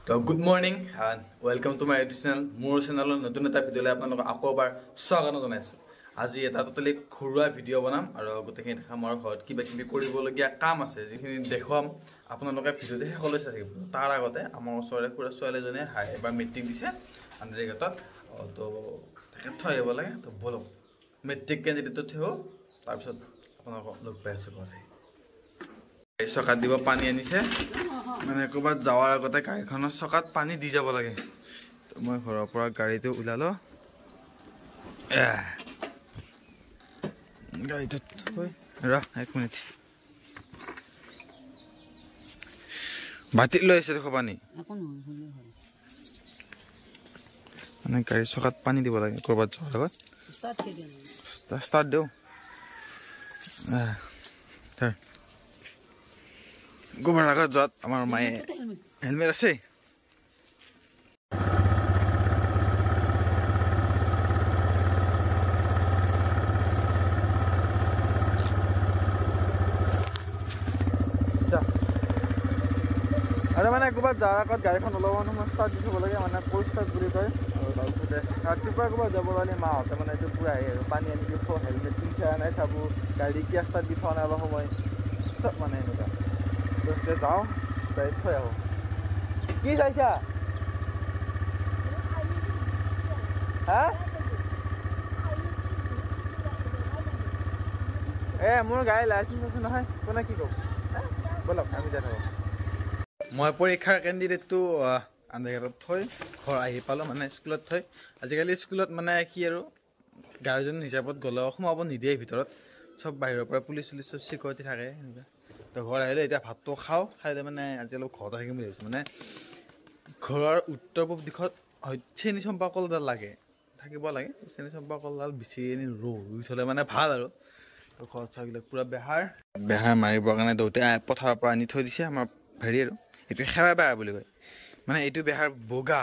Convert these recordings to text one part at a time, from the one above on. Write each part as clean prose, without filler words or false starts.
তো good morning and welcome to my YouTube channel. মোৰ চেনেলৰ নতুন এটা ভিডিঅ'লৈ আপোনালোকক আকৌ এবাৰ স্বাগত জনাইছোঁ। আজি এটা টোটেলি ঘৰুৱা ভিডিঅ' বনাম আৰু গোটেইখিনি দেখাম। আমাৰ ঘৰত কিবা কিবি কৰিবলগীয়া কাম আছে, যিখিনি দেখুৱাম আপোনালোকে ভিডিঅ'তে শেষলৈ চাই থাকিব। তাৰ আগতে আমাৰ ওচৰৰে খুৰা ছোৱালীজনীয়ে এবাৰ মেট্ৰিক দিছে আণ্ডাৰগ্ৰেডত, তো তাকে থৈ আহিব লাগে। তো ব'লক মেট্ৰিক কেণ্ডিডেটত থৈ আহোঁ, তাৰপিছত আপোনালোকক লগ পাই আছোঁ ঘৰতে। চকাত দিব পানী আনিছে, মানে ক'ৰবাত যাৱাৰ আগতে গাড়ীখনৰ চকাত পানী দি যাব লাগে। তো মই ঘৰৰ পৰা গাড়ীটো ওলালোঁ, গাড়ীটোত থৈ এক মিনিট বাতিত লৈ আছে দেখো পানী, মানে গাড়ীৰ চকাত পানী দিব লাগে ক'ৰবাত যোৱাৰ আগত। ষ্টাৰ্ট দিওঁ গোবৰ আগত যোৱাত আমাৰ মায়ে হেলমেট আছে। আৰু মানে ক'ৰবাত যোৱাৰ আগত গাড়ীখন ওলাব নহয় ষ্টাৰ্ট দি থ'ব লাগে, মানে ক'ল ষ্টাৰ্ট বুলি কয়। আৰু তাৰপিছতে ৰাতিপুৱা ক'ৰবাত যাব লাগে মাহঁতে মানে এইটো পুৰা আহে আৰু পানী আনি দিব, হেলমেট পিন্ধা নাই চাব, গাড়ী কিয় ষ্টাৰ্ট দি থোৱা নাই অলপ সময়, চব মানে এনেকুৱা। যাওঁ গাড়ীত থৈ আহোঁ। কি চাইছা হা? মোৰ গাড়ী লাইচেঞ্চ আছে নহয়, কোনে কি ক'ব। ব'লক আমি যাই থাকোঁ। মই পৰীক্ষাৰ কেণ্ডিডেটটো আণ্ডাৰগ্ৰেডত থৈ ঘৰ আহি পালোঁ, মানে স্কুলত থৈ। আজিকালি স্কুলত মানে কি আৰু গাৰ্জেন হিচাপত গ'লেও সোমাব নিদিয়ে ভিতৰত, চব বাহিৰৰ পৰা পুলিচ চুলিচ চব চিকিউৰিটি থাকে এনেকুৱা। তো ঘৰ আহিলে এতিয়া ভাতটো খাওঁ, খাইলে মানে আজি অলপ ঘৰতে থাকিম বুলি ভাবিছোঁ। মানে ঘৰৰ উত্তৰ পূব দিশত চেনি চম্পা কলডাল লাগে, থাকিব লাগে। চেনি চম্পা কলডাল বিচাৰি আনি ৰুই থ'লে মানে ভাল আৰু। তো ঘৰত চাবিলাক পূৰা বেহাৰ মাৰিবৰ কাৰণে দেউতাই পথাৰৰ পৰা আনি থৈ দিছে। আমাৰ হেৰি আৰু এইটো সেৱা বেহাৰ বুলি কয়, মানে এইটো বেহাৰ বগা,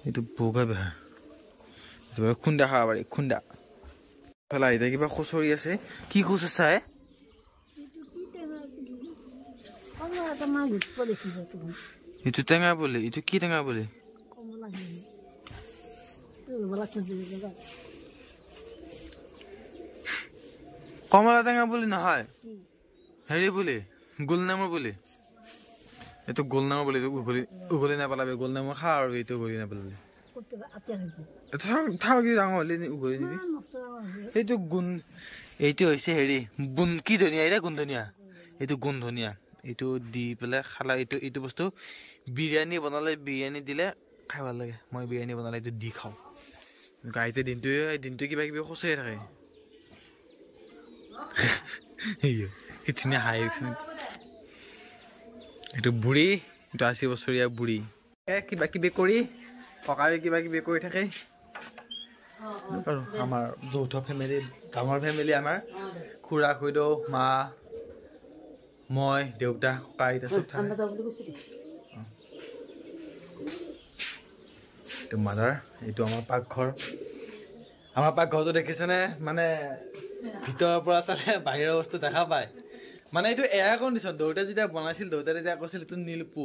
এইটো বগা বেহাৰ, এইটো খুন্দা খাব পাৰি, খুন্দা। এতিয়া কিবা খুচৰি আছে, কি খুচ আছে? এইটো টেঙা বুলি, এইটো কি টেঙা বুলি? কমলা টেঙা বুলি নহয়, হেৰি বুলি গোলনেমু বুলি। এইটো গোলনেমু বুলি, এইটো উঘলি নাপেলাবি, গোলনেমু খা আৰু এইটো উঘলি নাপেলাবি। উঘলি নিবি। এইটো এইটো হৈছে হেৰি কি ধনিয়া, এতিয়া গোন্ধ ধনিয়া, এইটো গোন্ধ ধনিয়া। এইটো দি পেলাই খালা, এইটো বস্তু বিৰিয়ানী বনালে, বিৰিয়ানী দিলে খাই ভাল লাগে। মই বিৰিয়ানী বনালে এইটো দি খাওঁ। গাড়ীতে দিনটো কিবা কিবি খুচৰি থাকে। কি ধুনীয়া হাঁহি উঠিছে। এইটো বুঢ়ী, এইটো 80 বছৰীয়া বুঢ়ী, কিবা কিবি কৰি ককাই কিবা কিবি কৰি থাকে আৰু। আমাৰ যৌথ ফেমিলি, ডাঙৰ ফেমিলি আমাৰ, খুৰা খুৰীদেউ, মা, মই, দেউতা, ককা আইতা চব থাকে। এইটো মাদাৰ, এইটো আমাৰ পাকঘৰ। আমাৰ পাকঘৰটো দেখিছেনে? মানে ভিতৰৰ পৰা চালে বাহিৰৰ বস্তু দেখা পায়। মানে এইটো এয়াৰ কণ্ডিশ্যন। দেউতাই যেতিয়া বনাইছিল, দেউতাই তেতিয়া কৈছিল এইটো নীলপু।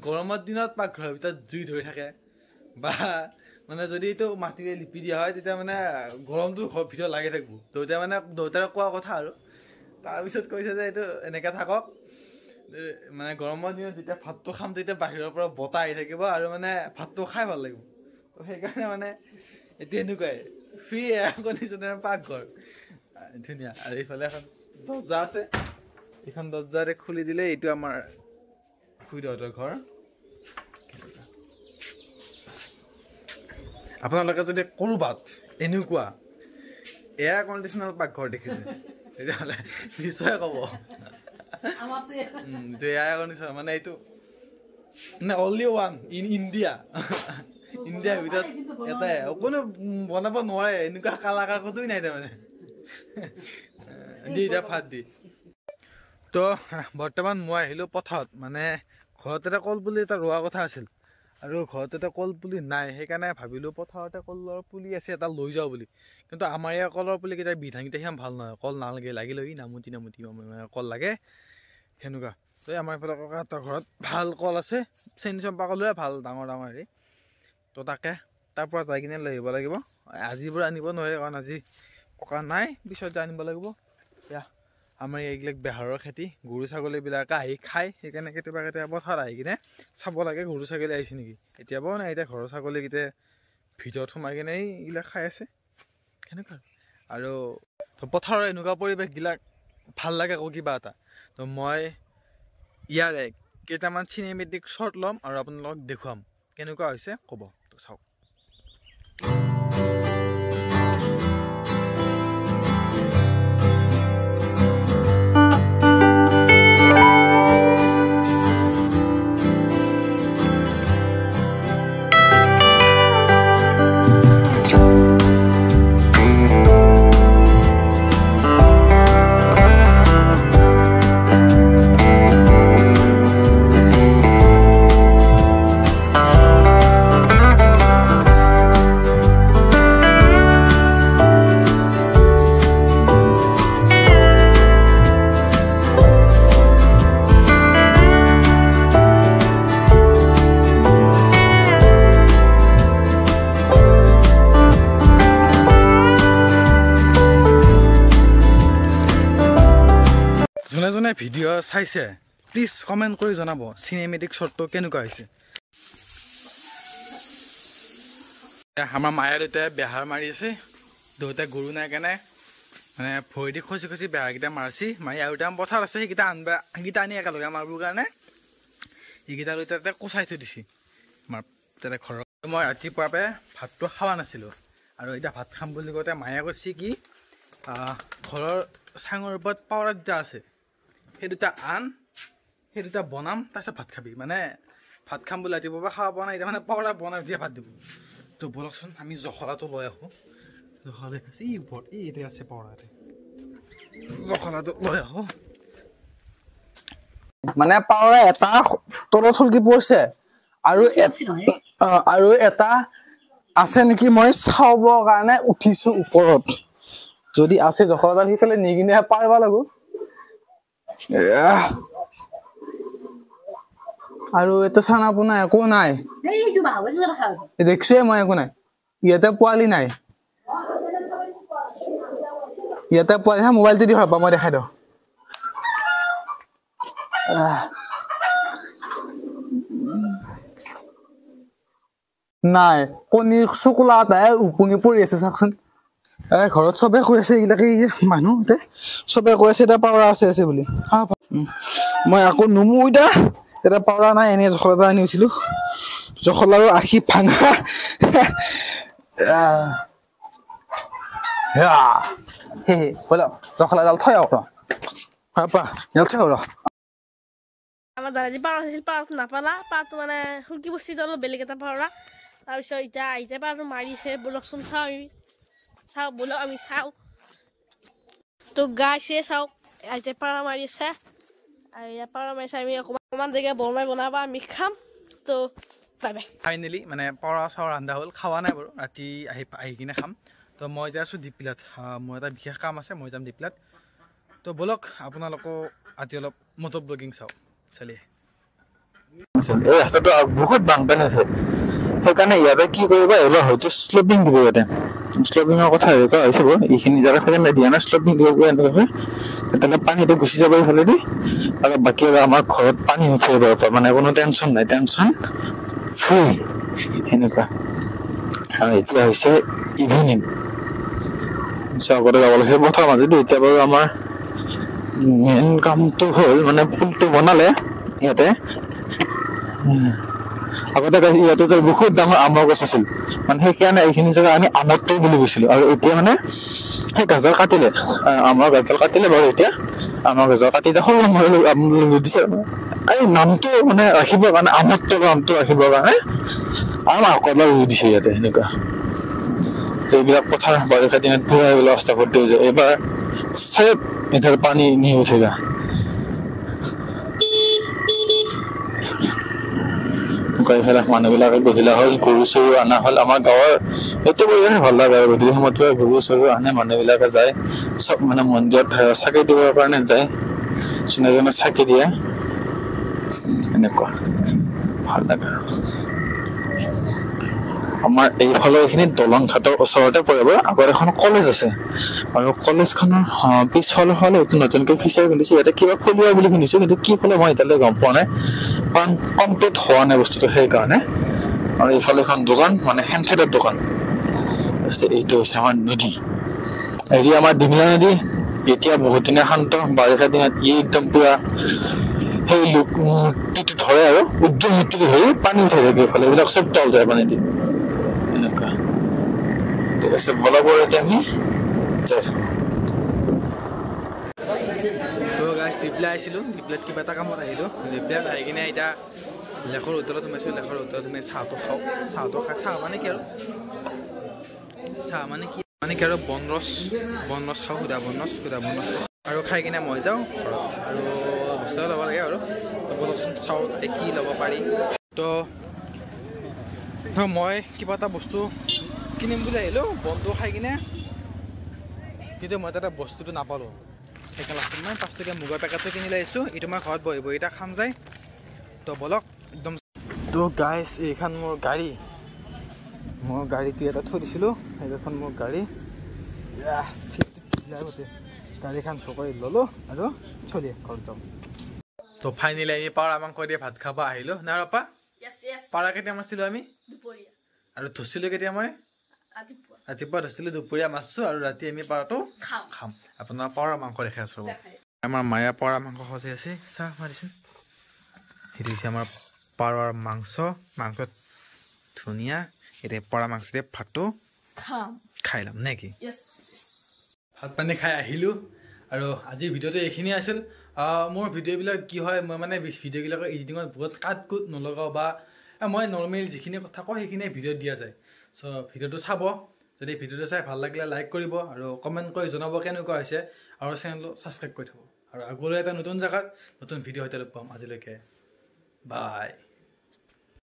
গৰমৰ দিনত পাকঘৰৰ ভিতৰত জুই ধৰি থাকে, বা মানে যদি এইটো মাটিৰে লিপি দিয়া হয়, তেতিয়া মানে গৰমটো ভিতৰত লাগি থাকিব। দেউতাৰে কোৱা কথা আৰু। তাৰপিছত কৈছে যে এইটো এনেকৈ থাকক, মানে গৰমৰ দিনত যেতিয়া ভাতটো খাম, তেতিয়া বাহিৰৰ পৰা বতাহ আহি থাকিব আৰু মানে ভাতটো খাই ভাল লাগিব। তো সেইকাৰণে মানে এইটো এনেকুৱাই ফ্ৰী এয়াৰ কণ্ডিশ্যনাৰ পাকঘৰ, ধুনীয়া। আৰু এইফালে এখন দৰ্জা আছে, এইখন দৰ্জাৰে খুলি দিলে এইটো আমাৰ খুৰীদেউহঁতৰ ঘৰ। আপোনালোকে যদি ক'ৰবাত এনেকুৱা এয়াৰ কণ্ডিশ্যনাৰ পাকঘৰ দেখিছে, তেতিয়াহ'লে নিশ্চয় ক'ব। এইটো এয়াৰ কণ্ডিশ্যনাৰ, মানে এইটো মানে অনলি ওৱান ইন ইণ্ডিয়া। ইণ্ডিয়াৰ ভিতৰত এটাই, কোনো বনাব নোৱাৰে, এনেকুৱা কালাকাৰ ক'তোই নাই তাৰমানে। ভাত দি তো বৰ্তমান মই আহিলোঁ পথাৰত। মানে ঘৰত এটা কল পুলি এটা ৰোৱা কথা আছিল, আৰু ঘৰত এটা কল পুলি নাই। সেইকাৰণে ভাবিলোঁ পথাৰতে কলৰ পুলি আছে এটা লৈ যাওঁ বুলি। কিন্তু আমাৰ ইয়াৰ কলৰ পুলি কেইটা বিধানকেইটা সিমান ভাল নহয়, কল নালাগে, লাগিলে নামুটি কল লাগে সেনেকুৱা। এই আমাৰ এইফালে ককাহঁতৰ ঘৰত ভাল কল আছে, চেনি চম্পা কলোৱে ভাল ডাঙৰ ডাঙৰ হেৰি। তো তাকে তাৰ পৰা যাই কিনে লৈ আহিব লাগিব। আজিৰ পৰা আনিব নোৱাৰে কাৰণ আজি ককা নাই, পিছত যাই আনিব লাগিব। এয়া আমাৰ এইবিলাক বেহাৰৰ খেতি, গৰু ছাগলীবিলাকে আহি খায়, সেইকাৰণে কেতিয়াবা কেতিয়াবা পথাৰত আহি কিনে চাব লাগে গৰু ছাগলী আহিছে নেকি। এতিয়াও নাই, এতিয়া ঘৰৰ ছাগলীকেইটা ভিতৰত সোমাই কিনে এইবিলাক খাই আছে সেনেকুৱা। আৰু পথাৰৰ এনেকুৱা পৰিৱেশবিলাক ভাল লাগে আকৌ কিবা এটা। তো মই ইয়াৰে কেইটামান চিনেমেটিক শ্বট ল'ম আৰু আপোনালোকক দেখুৱাম কেনেকুৱা হৈছে ক'ব। তো চাওক। যোনে যোনে ভিডিঅ' চাইছে প্লিজ কমেণ্ট কৰি জনাব চিনেমেটিক শ্বটটো কেনেকুৱা হৈছে। আমাৰ মায়ে দেউতাই বেহাৰ মাৰি আছে, দেউতাই গৰু নাই কাৰণে মানে ভৰি দি খচি খচি বেহাৰকেইটা মাৰিছি, মাৰি আৰু এটা পথাৰ আছে সেইকেইটা আনি একেলগে মাৰিবৰ কাৰণে এইকেইটা লৈ তাতে কচাই থৈ দিছে আমাৰ তাতে ঘৰত। মই ৰাতিপুৱাৰ পৰা ভাতটো খোৱা নাছিলোঁ আৰু এতিয়া ভাত খাম বুলি কওঁতে মায়ে কৈছে কি ঘৰৰ চাঙৰ ওপৰত পাৱৰা দুটা আছে, সেই দুটা আন, সেই দুটা বনাম তাৰপিছত ভাত খাবি। মানে ভাত খাম বুলি ৰাতিপুৱাৰ পৰা খাব পৰা নাই, এতিয়া মানে পাৱৰা বনাই দিয়ে ভাত দিব। তো বলকচোন আমি জখলাটো লৈ আহোঁ। জখলা আছে ওপৰত, এতিয়া আছে পাৱৰাতে, জখলাটো লৈ আহোঁ। মানে পাৱৰা এটা তলত হলকি পৰিছে আৰু এটা আছে নেকি, মই চাবৰ কাৰণে উঠিছো ওপৰত। যদি আছে জখলাডাল সিফালে নি কিনে পাৰিব লাগিব। আৰু এটা চানা পোনা একো নাই, দেখছোৱে মই একো নাই। ইয়াতে পোৱালি নাই, ইয়াতে পোৱালি হা মোবাইলটো দি ভাবা মই দেখাই দিওঁ। নাই কণীৰ চকলা এটাই উপঙি পৰি আছে চাওকচোন। ঘৰত চবে কৈ আছে, এইবিলাকে মানুহ চবে কৈ আছে এতিয়া পাৱৰা আছে আছে বুলি। মই আকৌ নুমো এতিয়া পাৱৰা নাই, এনেই জখলা এটা আনিছিলো, জখলাৰো আশী ভাঙা। জখলাডাল থৈ আহক ৰ। আমাৰ দাদাজি পাৰ আছিল, পাৰটো নাপালা, পাৰটো মানে শুকি বস্তি অলপ বেলেগ এটা পাৱৰা। তাৰপিছত এতিয়া আহিছে পাৰটো মাৰিছে, বলকচোন চাওঁ আমি চাওঁ, বলক আমি চাওঁ। তো গাইছে চাওক, এতিয়া পাৰ মাৰিছে আৰু ইয়াৰ পাৰ মাৰিছে। আমি অকণমান জেগা বৰমাই বনাবা, আমি খাম। তো বাই বাই। ফাইনেলি মানে পাৱৰা চাৱৰ ৰন্ধা হ'ল, খোৱা নাই বাৰু, ৰাতি আহি কিনে খাম। তো মই যাই আছোঁ দীপিলাত, মোৰ এটা বিশেষ কাম আছে, মই যাম দীপিলাত। তো বলক আপোনালোকো আজি অলপ মটৰ ব্লগিং চাওঁ। চালিয়ে এই ৰাস্তাটো বহুত বানপানী আছে, সেইকাৰণে ইয়াতে কি কৰিব এইবাৰ হয়তো শ্লপিং দিব। ইয়াতে শ্লপিঙৰ কথা এনেকুৱা হৈছে বাৰু, এইখিনি জেগা থাকে দিয়া নাই, শ্লপিং দিব এনেকুৱাকৈ, তেতিয়াহ'লে পানীটো গুচি যাব এইফালেদি। আৰু বাকী আমাৰ ঘৰত পানী নুঠে বাৰু, মানে কোনো টেনশ্যন নাই, টেনশ্যন ফ্ৰী সেনেকুৱা। আৰু এতিয়া হৈছে ইভিনিং, আগতে যাব লাগিছে পথাৰ মাজেদি। এতিয়া বাৰু আমাৰ মেইন কামটো হ'ল মানে পুলটো বনালে ইয়াতে। আগতে ইয়াতে বহুত ডাঙৰ আমৰ গছ আছিল, মানে সেইকাৰণে এইখিনি জেগা আমি আমৰ তল বুলি কৈছিলো। আৰু এতিয়া মানে সেই গছডাল কাটিলে, আমৰ গছডাল কাটিলে বাৰু। এতিয়া আমৰ গছডাল কাটি সৰু সৰু দিছে, এই নামটো মানে ৰাখিবৰ কাৰণে, আমৰ তল নামটো ৰাখিবৰ কাৰণে আম আকডাল ৰুই দিছে ইয়াতে সেনেকুৱা। এইবিলাক পথাৰ বাৰিষা দিনত পুৰা এইবিলাক ৰাস্তা ভৰ্তি হৈ যায়। এইবাৰ চাই এটাৰ পানী নি উঠেগা। এইফালে মানুহবিলাকে গধূলা হ'ল গৰু চৰু অনা হ'ল। আমাৰ গাঁৱৰ এইটো পৰিৱেশ ভাল লাগে আৰু গধূলি সময়ত গৰু চৰু আনে, মানুহবিলাকে যায় চব মানে মন্দিৰত চাকি দিবৰ কাৰণে যায়, যোনে যোনে চাকি দিয়ে। এনেকুৱা ভাল লাগে। আমাৰ এইফালে এইখিনি দলং ঘাটৰ ওচৰতে পৰিব। আগত এখন কলেজ আছে আৰু কলেজখনৰ পিছফালৰ ফালে এইটো নতুনকৈ ফিচাৰ খুলিছে। ইয়াতে কিবা খোলোৱা বুলি শুনিছো, কিন্তু কি খোলে মই এতিয়ালৈ গম পোৱা নাই, কাৰণ কমপ্লিট হোৱা নাই বস্তুটো, সেইকাৰণে। আৰু এইফালে এখন দোকান, মানে হেণ্ডথেটৰ দোকান। এইটো হৈছে আমাৰ নদী, হেৰি আমাৰ ডিমলা নদী। এতিয়া বহুত দিনে শান্ত, বাৰিষা দিনত ই একদম পুৰা সেই মূৰ্তিটো ধৰে আৰু উজ্জ্বল মূৰ্তিটো ধৰি পানী উঠাই থাকে। এইফালে এইবিলাক চব তল যায় পানী দি এনেকুৱা। ঠিক আছে, বলাব এতিয়া আমি যাই থাকো। টিপলা আহিছিলোঁ, টিপলাত কিবা এটা কামত আহিলোঁ। টিপলাত আহি কিনে এতিয়া লেখৰ হোটেলত সোমাইছোঁ। লেখৰ হোটেলত সোমাই চাহটো খাওঁ। চাহটো খাই, চাহ মানে কি আৰু আৰু বনৰছ খাওঁ, সুদা বনৰছ আৰু খাই কিনে মই যাওঁ ঘৰত। আৰু বস্তু ল'ব লাগে আৰু বলকচোন চাওঁ কি ল'ব পাৰি। তো মই কিবা এটা বস্তু কিনিম বুলি আহিলোঁ বনটো খাই কিনে, কিন্তু মই তাতে বস্তুটো নাপালোঁ। সেইকাৰণে লাষ্টত মই 5 টকীয়া মুগৰ পেকেটটো কিনি লৈ আহিছোঁ। এইটো মই ঘৰত বহি বহি এটা খাম যায়। তো বলক একদম। তো গাইছ, এইখন মোৰ গাড়ী, মই গাড়ীটো এটা থৈ দিছিলোঁ। সেইখন মোৰ গাড়ী, গাড়ীখন চকৰি ল'লোঁ আৰু চলি ঘৰত যাওঁ। তো ফাইনেলি আমি পাৱৰা মাংস দিয়ে ভাত খাব আহিলোঁ। নাই ৰপা, পাৱৰা কেতিয়া মাৰিছিলোঁ আমি? আৰু ধৰিছিলোঁ কেতিয়া? মই ৰাতিপুৱা ধৰিছিলোঁ, দুপৰীয়া মাৰিছোঁ, আৰু ৰাতি আমি পাৱৰাটো খাম। আপোনাৰ পাৱৰা মাংস দেখাই আছোঁ। আমাৰ মায়ে পাৱৰা মাংস সজাই আছে, চাহ মাৰিছে। সেইটো হৈছে আমাৰ পাৱৰাৰ মাংস ধুনীয়া। এতিয়া পাৱৰা মাংস দিয়ে ভাতটো খাই ল'ম নে কি? ভাত পানী খাই আহিলোঁ, আৰু আজিৰ ভিডিঅ'টো এইখিনিয়ে আছিল। মোৰ ভিডিঅ'বিলাক কি হয়, মই মানে ভিডিঅ'বিলাকৰ এডিটিঙত বহুত কাট কুট নলগাওঁ, বা মই নৰ্মেল যিখিনি কথা কওঁ সেইখিনিয়ে ভিডিঅ'ত দিয়া যায়। চ' ভিডিঅ'টো চাব, যদি ভিডিঅ'টো চাই ভাল লাগিলে লাইক কৰিব, আৰু কমেণ্ট কৰি জনাব কেনেকুৱা হৈছে, আৰু চেনেলটো ছাবস্ক্ৰাইব কৰি থ'ব। আৰু আগলৈ এটা নতুন জেগাত নতুন ভিডিঅ' সৈতে লগ পাম। আজিলৈকে বাই।